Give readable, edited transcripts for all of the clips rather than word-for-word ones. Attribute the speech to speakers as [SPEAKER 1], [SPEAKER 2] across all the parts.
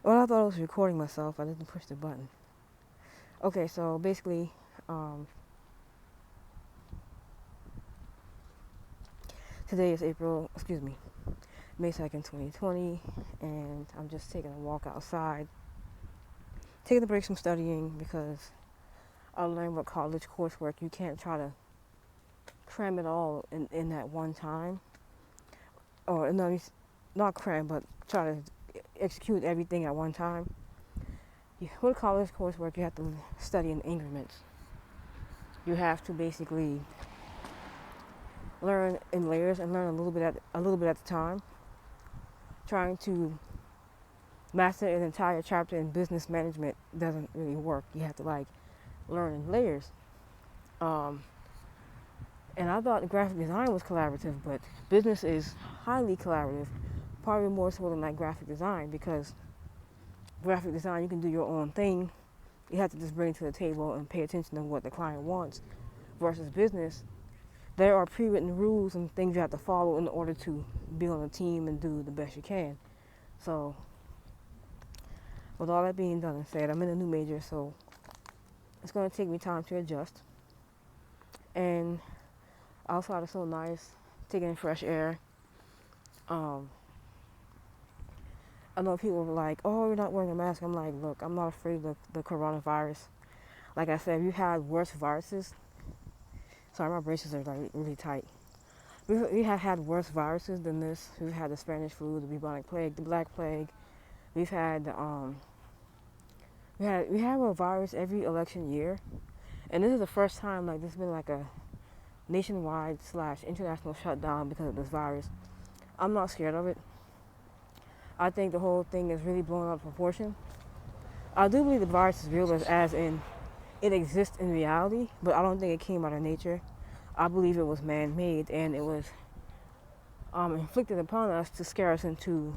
[SPEAKER 1] Well, I thought I was recording myself. I didn't push the button. Okay, so basically, um, today is May 2nd, 2020, and I'm just taking a walk outside, taking a break from studying because I learned what college coursework, you can't try to cram it all in that one time. Or, no, not cram, but try to execute everything at one time. With college coursework, you have to study in increments. You have to basically learn in layers and learn a little bit at a time. Trying to master an entire chapter in business management doesn't really work. You have to learn in layers. Um, and I thought graphic design was collaborative, but business is highly collaborative, probably more so than graphic design, because graphic design you can do your own thing. You have to just bring it to the table and pay attention to what the client wants. Versus business, there are pre-written rules and things you have to follow in order to be on a team and do the best you can. So, with all that being done and said, I'm in a new major, so it's going to take me time to adjust. And outside is so nice, taking in fresh air. I know people were like, "Oh, you're not wearing a mask." I'm like, look, I'm not afraid of the coronavirus. Like I said, we've had worse viruses. Sorry, my braces are really tight. We have had worse viruses than this. We've had the Spanish flu, the bubonic plague, the Black Plague. We've had we have a virus every election year, and this is the first time there's been a nationwide / international shutdown because of this virus. I'm not scared of it. I think the whole thing is really blown out of proportion. I do believe the virus is real, as in it exists in reality, but I don't think it came out of nature. I believe it was man-made, and it was inflicted upon us to scare us into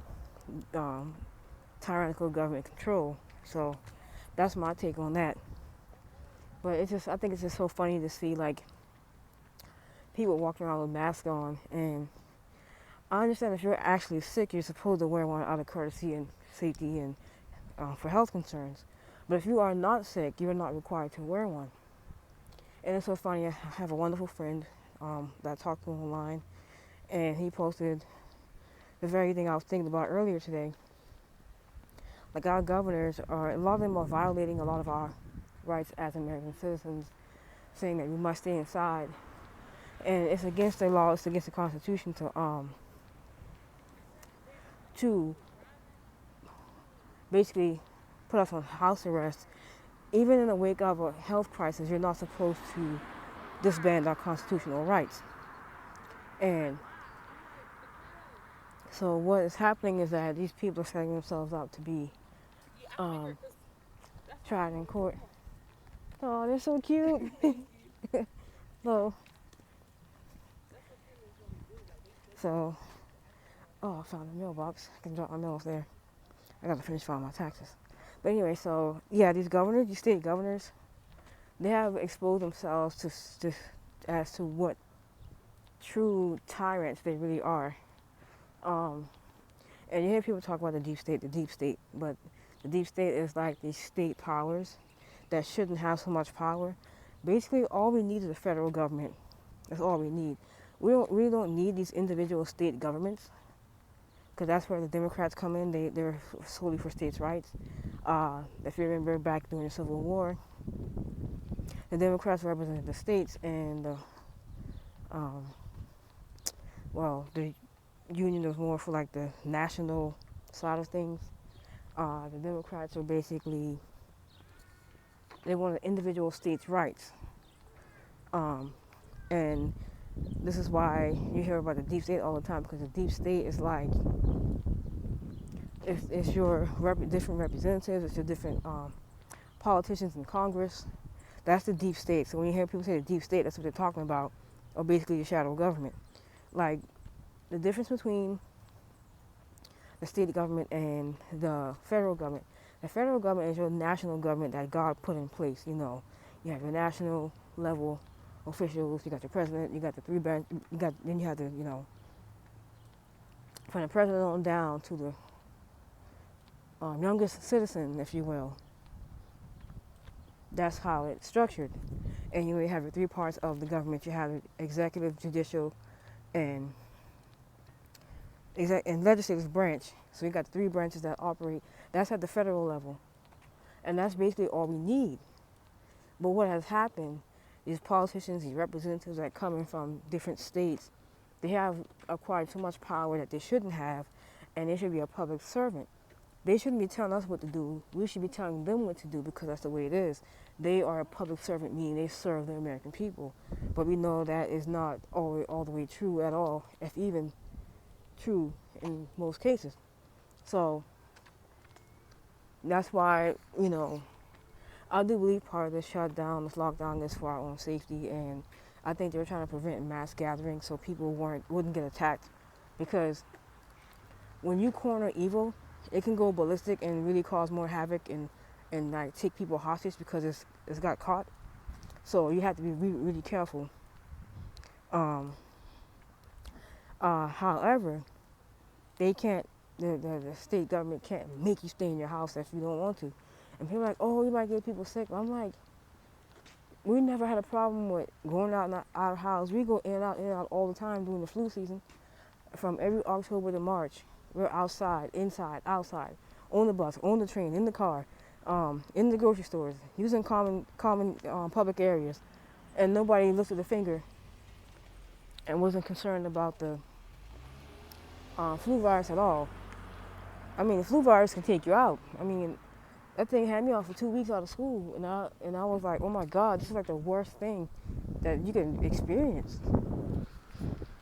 [SPEAKER 1] tyrannical government control. So that's my take on that. But I think it's just so funny to see people walking around with masks on, and I understand if you're actually sick, you're supposed to wear one out of courtesy and safety and for health concerns. But if you are not sick, you're not required to wear one. And it's so funny. I have a wonderful friend that I talked to online, and he posted the very thing I was thinking about earlier today. Our governors a lot of them are violating a lot of our rights as American citizens, saying that we must stay inside, and it's against the law. It's against the Constitution to basically put us on house arrest. Even in the wake of a health crisis, you're not supposed to disband our constitutional rights. And so what is happening is that these people are setting themselves up to be tried in court. Oh, they're so cute. So, I found a mailbox. I can drop my mail there. I gotta finish filing my taxes. But anyway, so yeah, these state governors, they have exposed themselves to as to what true tyrants they really are. And you hear people talk about the deep state, but the deep state is like these state powers that shouldn't have so much power. Basically, all we need is a federal government. That's all we need. We really don't need these individual state governments, because that's where the Democrats come in. They're solely for states' rights. If you remember back during the Civil War, the Democrats represented the states, and the Union was more for the national side of things. The Democrats are basically, they wanted individual states' rights. And this is why you hear about the deep state all the time, because the deep state is it's your different representatives, it's your different politicians in Congress. That's the deep state. So when you hear people say the deep state, that's what they're talking about, or basically the shadow government. The difference between the state government and the federal government. The federal government is your national government that God put in place. You have your national level officials. You got your president. You got the three branch. Then you have from the president on down to youngest citizen, if you will. That's how it's structured. And you have the three parts of the government. You have the executive, judicial, and and legislative branch. So you got three branches that operate. That's at the federal level, and that's basically all we need. But what has happened, these politicians, these representatives that are coming from different states, they have acquired so much power that they shouldn't have, and they should be a public servant. They shouldn't be telling us what to do. We should be telling them what to do because that's the way it is. They are a public servant, meaning they serve the American people. But we know that is not all the way true at all, if even true in most cases. So that's why, I do believe part of this shutdown, this lockdown is for our own safety, and I think they were trying to prevent mass gatherings so people wouldn't get attacked. Because when you corner evil, it can go ballistic and really cause more havoc and like take people hostage because it's got caught. So you have to be really, really careful. However, they can't. The state government can't make you stay in your house if you don't want to. And people are like, oh, you might get people sick. I'm like, we never had a problem with going out and out of house. We go in and out all the time during the flu season. From every October to March, we're outside, inside, outside, on the bus, on the train, in the car, in the grocery stores, using common public areas, and nobody lifted a finger and wasn't concerned about the flu virus at all. I mean, the flu virus can take you out. I mean, that thing had me off for 2 weeks out of school, and I was like, oh my God, this is like the worst thing that you can experience.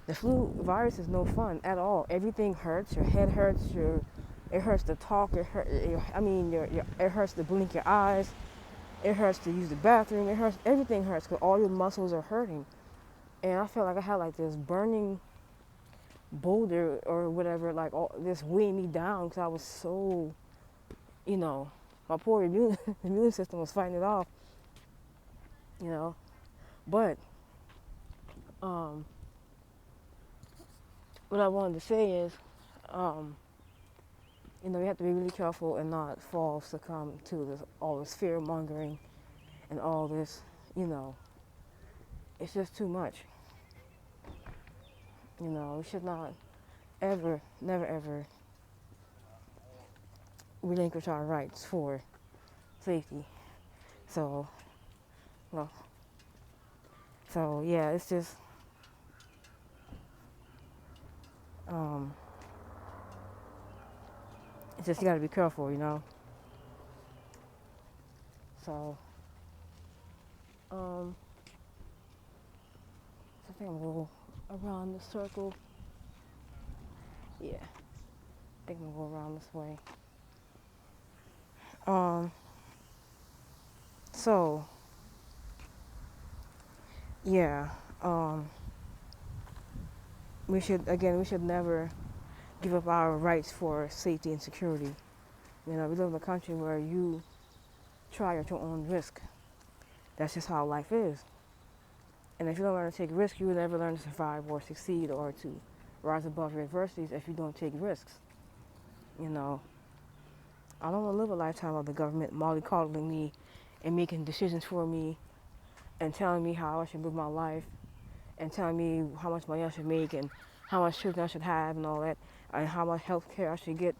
[SPEAKER 1] The flu virus is no fun at all. Everything hurts. Your head hurts. It hurts to talk. It hurts to blink your eyes. It hurts to use the bathroom. It hurts. Everything hurts because all your muscles are hurting. And I felt like I had like this burning boulder or whatever, like all this weighing me down because I was so, my poor immune system was fighting it off. But what I wanted to say is, you have to be really careful and not succumb to all this fear mongering and all this, it's just too much. We should not ever, never ever relinquish our rights for safety. So yeah, it's just, you gotta be careful, So, I think I'm gonna go around the circle. Yeah, I think I'm gonna go around this way. So, yeah, we should never give up our rights for safety and security. We live in a country where you try at your own risk. That's just how life is. And if you don't learn to take risks, you will never learn to survive or succeed or to rise above your adversities if you don't take risks. I don't want to live a lifetime of the government mollycoddling me and making decisions for me and telling me how I should live my life and telling me how much money I should make and how much children I should have and all that and how much health care I should get.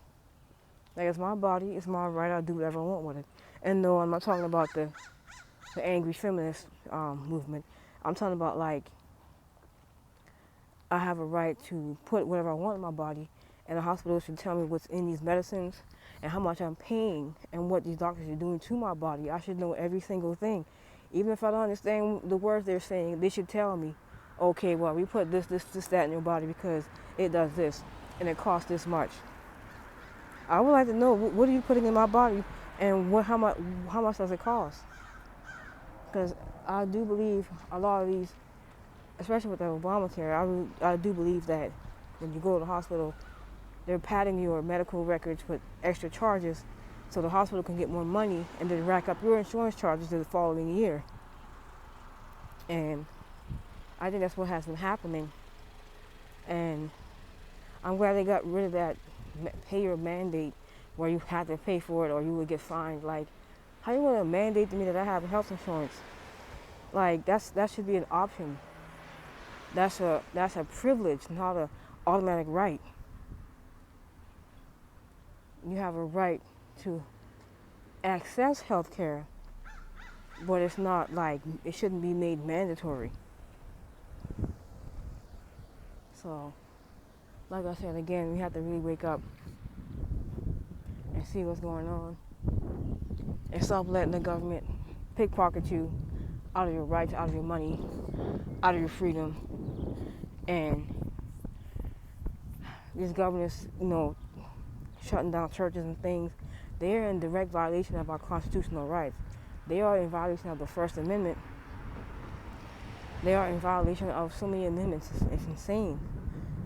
[SPEAKER 1] Like, it's my body, it's my right, I'll do whatever I want with it. And no, I'm not talking about the angry feminist movement. I'm talking about, like, I have a right to put whatever I want in my body, and the hospital should tell me what's in these medicines and how much I'm paying and what these doctors are doing to my body. I should know every single thing. Even if I don't understand the words they're saying, they should tell me, okay, well, we put this, that in your body because it does this, and it costs this much. I would like to know, what are you putting in my body, and how much does it cost? Because I do believe a lot of these, especially with the Obamacare, I do believe that when you go to the hospital, they're padding your medical records with extra charges so the hospital can get more money and then rack up your insurance charges the following year. And I think that's what has been happening. And I'm glad they got rid of that payer mandate where you had to pay for it or you would get fined. Like, how you want to mandate to me that I have health insurance? Like, that should be an option. That's a privilege, not a automatic right. You have a right to access health care, but it's not like it shouldn't be made mandatory. So, like I said again, we have to really wake up and see what's going on and stop letting the government pickpocket you out of your rights, out of your money, out of your freedom. And these governments, shutting down churches and things, they're in direct violation of our constitutional rights. They are in violation of the First Amendment. They are in violation of so many amendments. It's insane.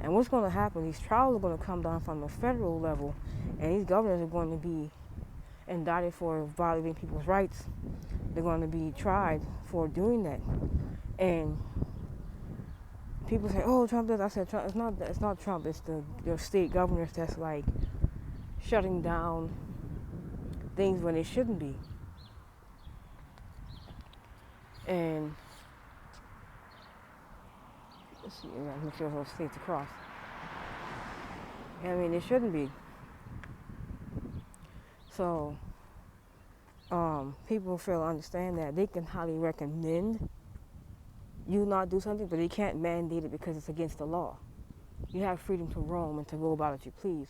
[SPEAKER 1] And what's going to happen, these trials are going to come down from the federal level, and these governors are going to be indicted for violating people's rights. They're going to be tried for doing that. And people say, "Oh, Trump does." I said, Trump, it's not Trump. It's the state governors that's like shutting down things when they shouldn't be. And let's see, make sure those states across. I mean, it shouldn't be. So, people fail to understand that they can highly recommend you not do something, but they can't mandate it because it's against the law. You have freedom to roam and to go about as you please.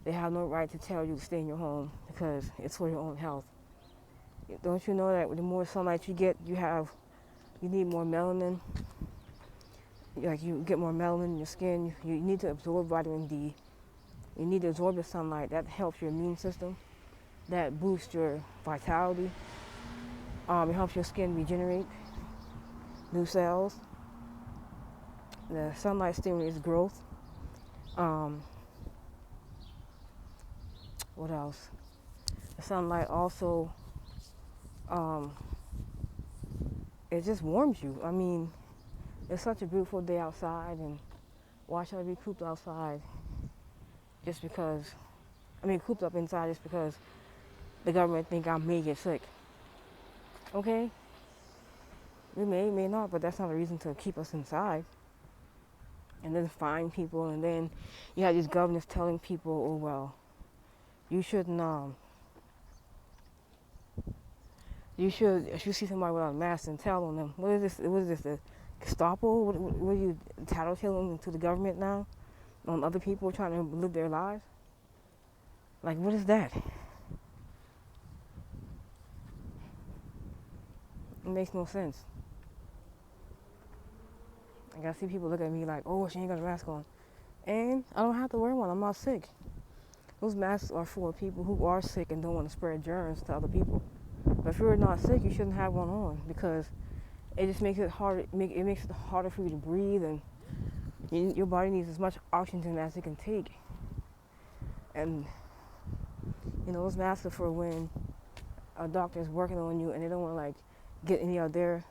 [SPEAKER 1] They have no right to tell you to stay in your home because it's for your own health. Don't you know that the more sunlight you get, you need more melanin. Like, you get more melanin in your skin. You need to absorb vitamin D. You need to absorb the sunlight. That helps your immune system. That boosts your vitality. It helps your skin regenerate new cells. The sunlight stimulates growth. What else? The sunlight also, it just warms you. I mean, it's such a beautiful day outside, and why should I be cooped outside cooped up inside just because the government think I may get sick? Okay? We may not, but that's not a reason to keep us inside. And then fine people, and then you have these governors telling people, oh, well, you shouldn't, if you see somebody without a mask, and tell on them, what is this, the Gestapo? What are you tattletaling to the government now? On other people trying to live their lives? Like, what is that? It makes no sense. Like, I see people look at me like, oh, she ain't got a mask on. And I don't have to wear one. I'm not sick. Those masks are for people who are sick and don't want to spread germs to other people. But if you're not sick, you shouldn't have one on because it just makes it harder. It makes it harder for you to breathe, and your body needs as much oxygen as it can take. And those masks are for when a doctor is working on you and they don't want to like get any of their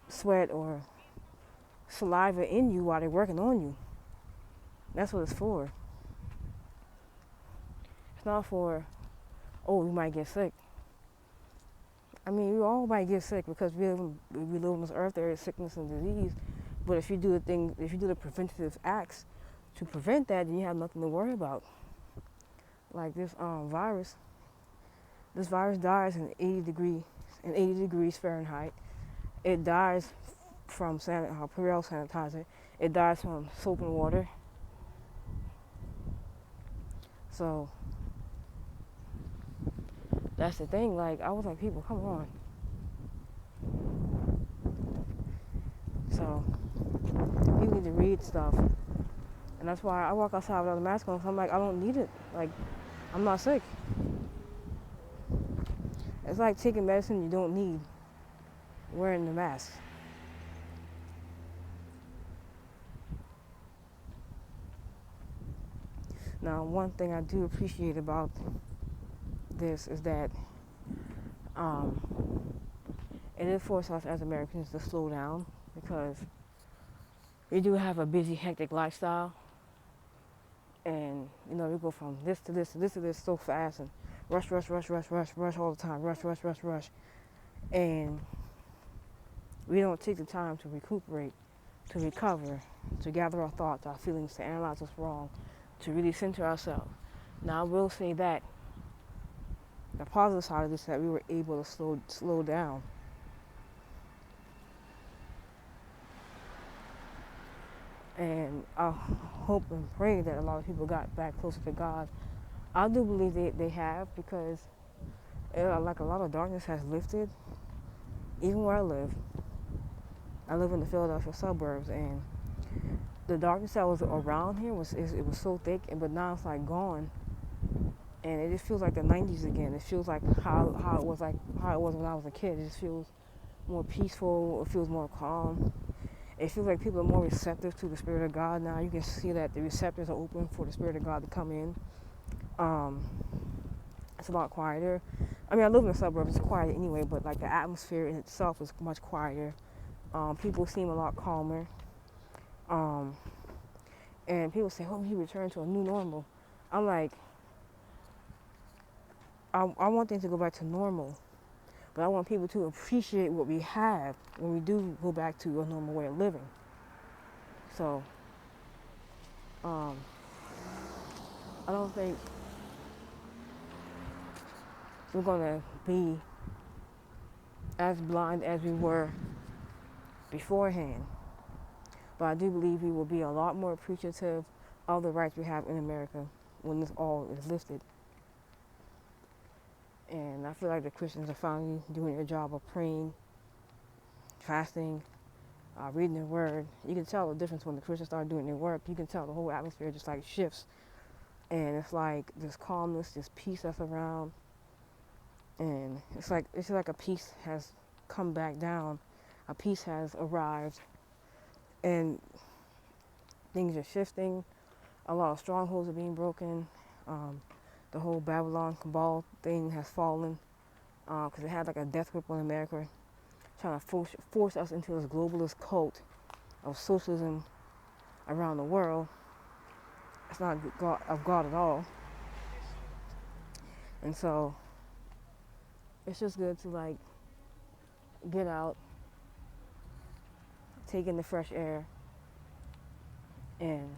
[SPEAKER 1] sweat or saliva in you while they're working on you. That's what it's for. It's not for, oh, you might get sick. I mean, we all might get sick because we live on this earth. There is sickness and disease, but if you do the preventative acts to prevent that, then you have nothing to worry about. Like this virus. This virus dies in 80 degrees Fahrenheit. It dies from Purell sanitizer. It dies from soap and water. So that's the thing. Like, I was like, people, come on. So people need to read stuff, and that's why I walk outside without a mask on. So I'm like, I don't need it. Like, I'm not sick. It's like taking medicine you don't need, wearing the mask. Now, one thing I do appreciate about this is that it is forced us as Americans to slow down because we do have a busy, hectic lifestyle. And we go from this to this to this to this so fast, and rush, rush, rush, rush, rush, rush all the time, rush, rush, rush, rush, and we don't take the time to recuperate, to recover, to gather our thoughts, our feelings, to analyze what's wrong, to really center ourselves. Now, I will say that the positive side of this is that we were able to slow down. And I hope and pray that a lot of people got back closer to God. I do believe they have, because like a lot of darkness has lifted, even where I live. I live in the Philadelphia suburbs, and the darkness that was around here was so thick, but now it's like gone, and it just feels like the 90s again. It feels like how it was when I was a kid. It just feels more peaceful. It feels more calm. It feels like people are more receptive to the Spirit of God now. You can see that the receptors are open for the Spirit of God to come in. It's a lot quieter. I mean, I live in the suburbs. It's quiet anyway, but like the atmosphere in itself is much quieter. People seem a lot calmer. And people say, "Oh, he returned to a new normal." I'm like, I want things to go back to normal, but I want people to appreciate what we have when we do go back to a normal way of living. So, I don't think we're gonna be as blind as we were beforehand, but I do believe we will be a lot more appreciative of the rights we have in America when this all is lifted. And I feel like the Christians are finally doing their job of praying, fasting, reading their word. You can tell the difference when the Christians start doing their work. You can tell the whole atmosphere just like shifts. And it's like this calmness, this peace that's around. And it's like a peace has come back down. A peace has arrived. And things are shifting. A lot of strongholds are being broken. The whole Babylon cabal thing has fallen, because it had like a death grip on America, trying to force us into this globalist cult of socialism around the world. It's not of God at all. And so it's just good to like get out, take in the fresh air, and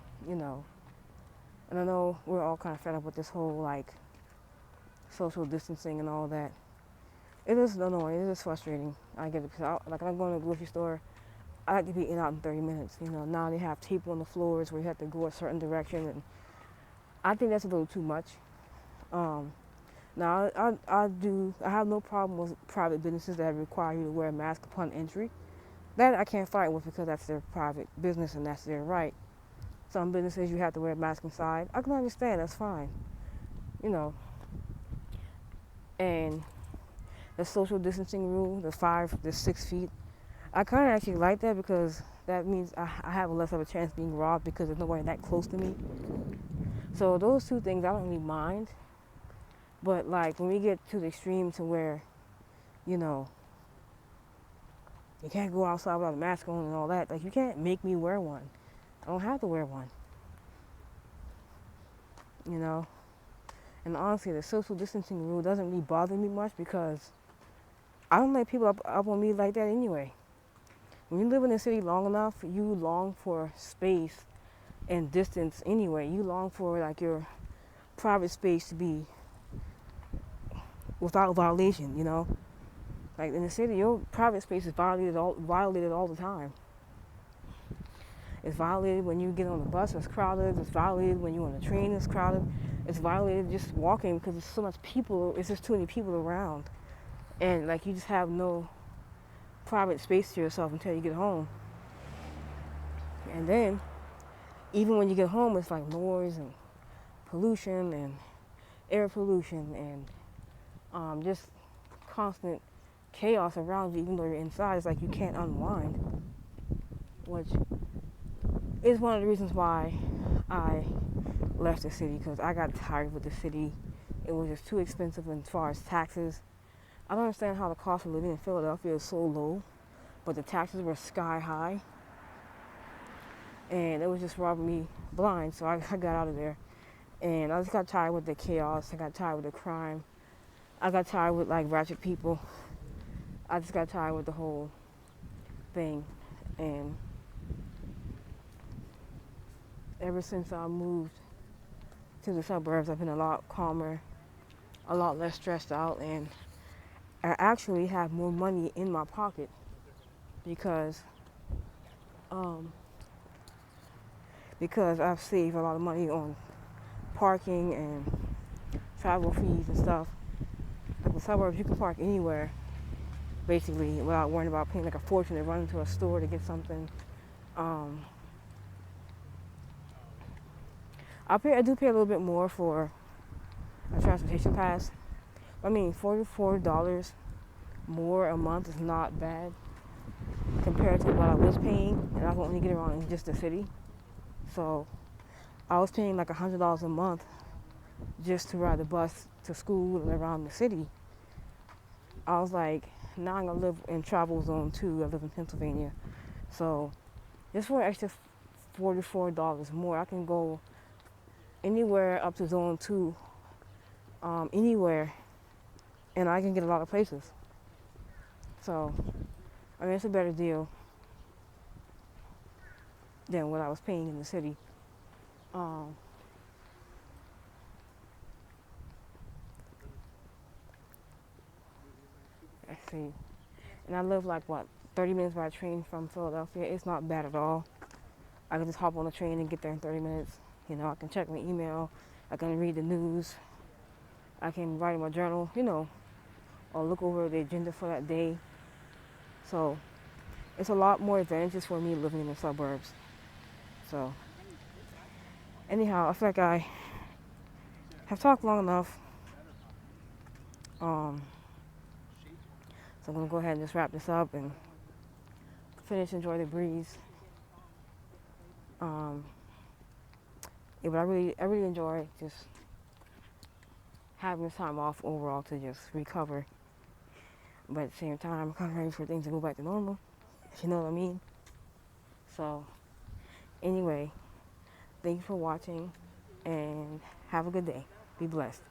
[SPEAKER 1] and I know we're all kind of fed up with this whole like social distancing and all that. It is annoying. It is frustrating. I get it, because I'm going to the grocery store. I like to be in and out in 30 minutes. Now they have tape on the floors where you have to go a certain direction, and I think that's a little too much. Now I have no problem with private businesses that require you to wear a mask upon entry. That I can't fight with, because that's their private business and that's their right. Some businesses you have to wear a mask inside. I can understand. That's fine. And the social distancing rule, the 6 feet, I kind of actually like that, because that means I have less of a chance of being robbed, because there's nobody that close to me. So those two things I don't really mind. But like when we get to the extreme to where, you can't go outside without a mask on and all that, like you can't make me wear one. I don't have to wear one. And honestly, the social distancing rule doesn't really bother me much, because I don't let people up on me like that anyway. When you live in a city long enough, you long for space and distance anyway. You long for like your private space to be without violation, Like in the city, your private space is violated all the time. It's violated when you get on the bus, it's crowded. It's violated when you're on the train, it's crowded. It's violated just walking, because there's so much people, it's just too many people around. And like you just have no private space to yourself until you get home. And then, even when you get home, it's like noise and pollution and air pollution and just constant chaos around you, even though you're inside. It's like you can't unwind, which is one of the reasons why I left the city, because I got tired with the city. It was just too expensive as far as taxes. I don't understand how the cost of living in Philadelphia is so low, but the taxes were sky high, and it was just robbing me blind. So I got out of there. And I just got tired with the chaos. I got tired with the crime. I got tired with like ratchet people. I just got tired with the whole thing. And ever since I moved to the suburbs, I've been a lot calmer, a lot less stressed out, and I actually have more money in my pocket because um, because I've saved a lot of money on parking and travel fees and stuff. Like the suburbs, you can park anywhere basically without worrying about paying like a fortune to run into a store to get something. Um, I do pay a little bit more for a transportation pass. I mean, $44 more a month is not bad compared to what I was paying, and I can only get around in just the city. So I was paying like $100 a month just to ride the bus to school and around the city. I was like, now I'm gonna live in travel zone 2. I live in Pennsylvania, so just for an extra $44 more, I can go anywhere up to zone 2, anywhere, and I can get a lot of places. So I mean, it's a better deal than what I was paying in the city. Um, let's see, and I live like what 30 minutes by train from Philadelphia. It's not bad at all. I can just hop on the train and get there in 30 minutes. You know, I can check my email, I can read the news, I can write in my journal, or look over the agenda for that day. So it's a lot more advantages for me living in the suburbs. So anyhow, I feel like I have talked long enough. Um, so I'm gonna go ahead and just wrap this up and enjoy the breeze. Um, yeah, but I really enjoy just having this time off overall to just recover. But at the same time, I'm kind of ready for things to go back to normal, if you know what I mean. So anyway, thank you for watching and have a good day. Be blessed.